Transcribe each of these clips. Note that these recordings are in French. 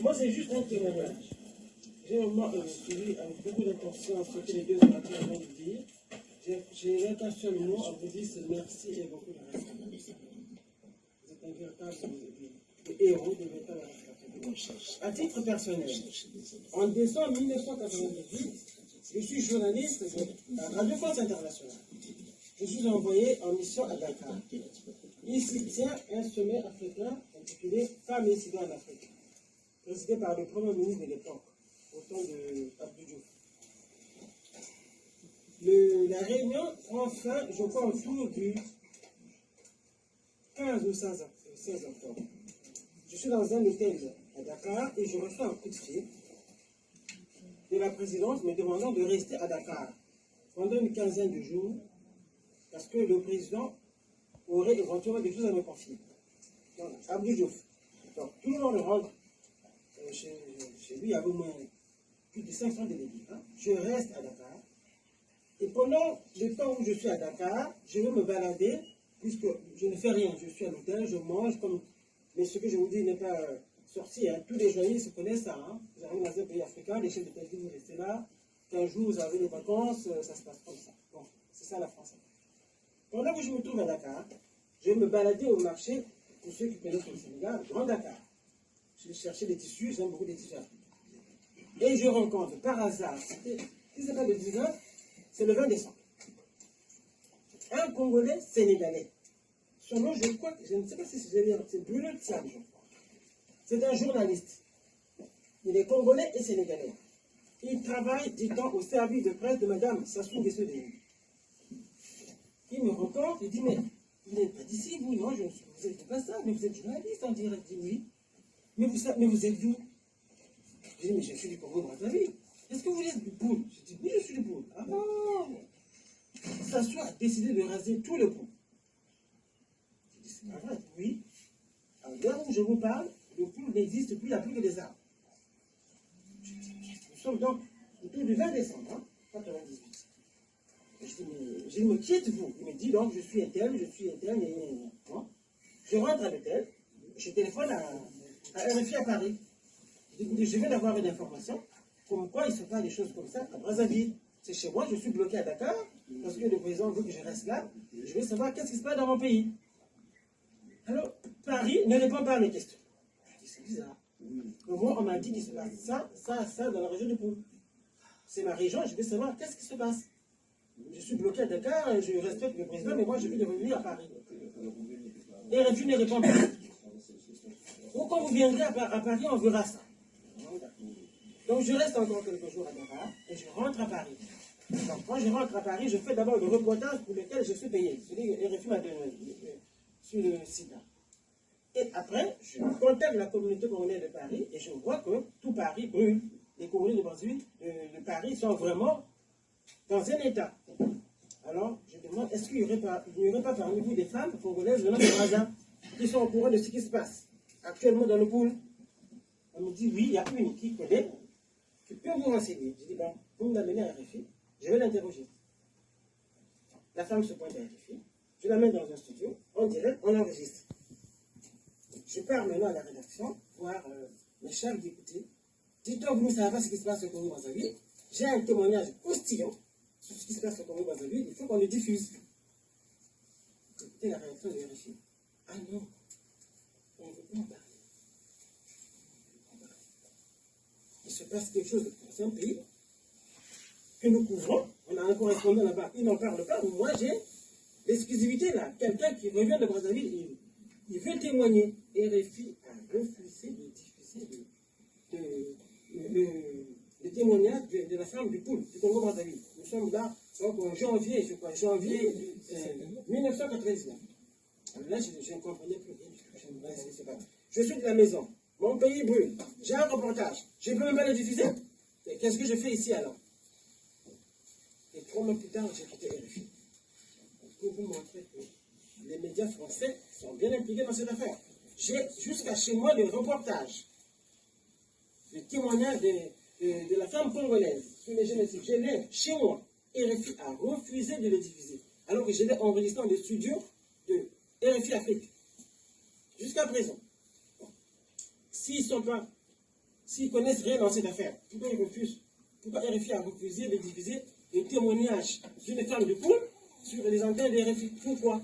Moi, c'est juste un témoignage. J'ai vraiment suivi avec beaucoup d'attention ce que les deux orateurs viennent de dire. J'ai un seul mot à vous dire, c'est merci et beaucoup de respect. Vous êtes un véritable héros, des véritables responsables. À titre personnel, en décembre 1998, je suis journaliste de Radio France Internationale. Je suis envoyé en mission à Dakar. Il s'y tient un sommet africain intitulé Femmes et Sida en Afrique, présidé par le Premier ministre de l'époque, au temps de Abdou Diouf. La réunion prend fin, je crois, autour du 15 ou 16 octobre. Je suis dans un hôtel à Dakar et je reçois un coup de fil de la présidence me demandant de rester à Dakar pendant une quinzaine de jours parce que le président aurait éventuellement des choses à me confier. Donc, Abdou Diouf. Donc, tout le monde rentre chez lui, il y avait au moins plus de 500 délégués. Hein. Je reste à Dakar. Et pendant le temps où je suis à Dakar, je vais me balader, puisque je ne fais rien. Je suis à l'hôtel, je mange, comme... mais ce que je vous dis n'est pas sorcier. Hein. Tous les journalistes se connaissent ça. Hein. Vous arrivez dans un pays africain, les chefs de pays, vous restez là. 15 jours, vous avez des vacances, ça se passe comme ça. Bon, c'est ça la France. Pendant que je me trouve à Dakar, je vais me balader au marché, pour ceux qui connaissent le Sénégal, Grand Dakar. Je vais chercher des tissus, j'aime beaucoup des tissus africains. Et je rencontre par hasard, c'est pas le 19, c'est le 20 décembre. Un Congolais sénégalais. Son nom, je crois, je ne sais pas si c'est Bruno Thiam, je crois. C'est un journaliste. Il est Congolais et sénégalais. Il travaille, dit-on, au service de presse de Madame Sassou Nguesso. Il me rencontre, il dit, mais vous n'êtes pas d'ici, vous? Non, vous n'êtes pas ça, mais vous êtes journaliste en direct. Il dit, oui. Mais vous êtes d'où? Je dis, mais je suis du Congo-Brazzaville. Est-ce que vous êtes du Poul? Je dis, oui, je suis du Poul. Ah non! Sassou a décidé de raser tout le Poul. Je dis, c'est pas vrai. Oui. À l'heure où je vous parle, le Poul n'existe plus, il n'y a plus que des arbres. Je dis, nous sommes donc autour du 20 décembre, hein, 98. Je dis, mais qui êtes-vous? Il me dit, donc, je suis interne, non. Je rentre à l'hôtel, je téléphone à RFI à Paris. Je dis, écoutez, je viens d'avoir une information, comme quoi il se passe des choses comme ça à Brazzaville. C'est chez moi, je suis bloqué à Dakar, parce que le président veut que je reste là. Je veux savoir qu'est-ce qui se passe dans mon pays. Alors, Paris ne répond pas à mes questions. Je dis, c'est bizarre. Moi, on m'a dit qu'il se passe ça dans la région de Poul. C'est ma région, je veux savoir qu'est-ce qui se passe. Je suis bloqué à Dakar, je respecte le président, mais moi je veux revenir à Paris. Et RFI ne répond pas. Donc quand vous viendrez à Paris, on verra ça. Donc je reste encore quelques jours à Dakar et je rentre à Paris. Donc quand je rentre à Paris, je fais d'abord le reportage pour lequel je suis payé. Celui que RFI m'a donné sur le sida. Et après, je contacte la communauté congolaise de Paris et je vois que tout Paris brûle. Les Congolais de Brazzaville, de Paris sont vraiment dans un état. Alors, je demande, est-ce qu'il n'y aurait pas parmi vous des femmes congolaises venant de Brazza qui sont au courant de ce qui se passe actuellement dans le Poul? On me dit, oui, il y a une qui connaît, qui peut vous renseigner. Je dis, bon, vous me l'amenez à RFI, je vais l'interroger. La femme se pointe à RFI, je l'amène dans un studio, on dirait, on enregistre. Je pars maintenant à la rédaction, voir mes chefs d'écouter. Dites-donc, vous ne savez pas ce qui se passe au Congo-Brazzaville. J'ai un témoignage croustillant sur ce qui se passe au Congo-Brazzaville, il faut qu'on le diffuse. Écoutez la réaction de RFI. Ah non, on ne veut pas en parler. Il se passe quelque chose dans un pays que nous couvrons, on a un correspondant là-bas, il n'en parle pas, moi j'ai l'exclusivité là, quelqu'un qui revient de Brazzaville, il veut témoigner. RFI a refusé de diffuser le témoignage de la femme du Poul, du Congo-Brazzaville. Nous sommes là, donc en janvier, je crois, janvier 1999. Alors là, je ne comprenais plus rien. Je suis de la maison, mon pays brûle, j'ai un reportage, je ne peux même pas le diffuser. Qu'est-ce que je fais ici alors? Et 3 mois plus tard, j'ai quitté RFI. Pour vous montrer que les médias français sont bien impliqués dans cette affaire. J'ai jusqu'à chez moi le reportage, le témoignage de la femme congolaise sur les génocides. Je l'ai chez moi. RFI a refusé de le diffuser. Alors que je l'ai enregistré dans le studio de RFI Afrique. Jusqu'à présent. s'ils connaissent rien dans cette affaire, pourquoi ils refusent? Pourquoi RFI a refusé de diffuser des témoignages d'une femme de poule sur les antennes de RFI? Pourquoi?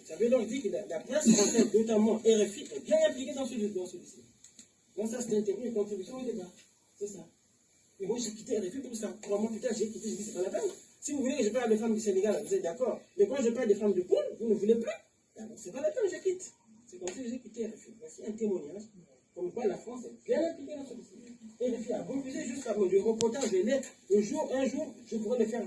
Ça veut donc dire que la presse française, notamment RFI, est bien impliquée dans ce dossier. Donc ça, c'est une contribution au débat. C'est ça. Et moi, j'ai quitté RFI pour ça. 3 mois plus tard, j'ai quitté, j'ai dit, c'est pas la peine. Si vous voulez que je parle des femmes du Sénégal, vous êtes d'accord. Mais quand je parle des femmes de poule, vous ne voulez plus. C'est pas la peine, je quitte. C'est comme ça que j'ai quitté RFI. Voici un témoignage comme quoi la France est bien impliquée dans ce dossier. RFI a refusé jusqu'à le reportage de l'air. Un jour, je pourrais le faire.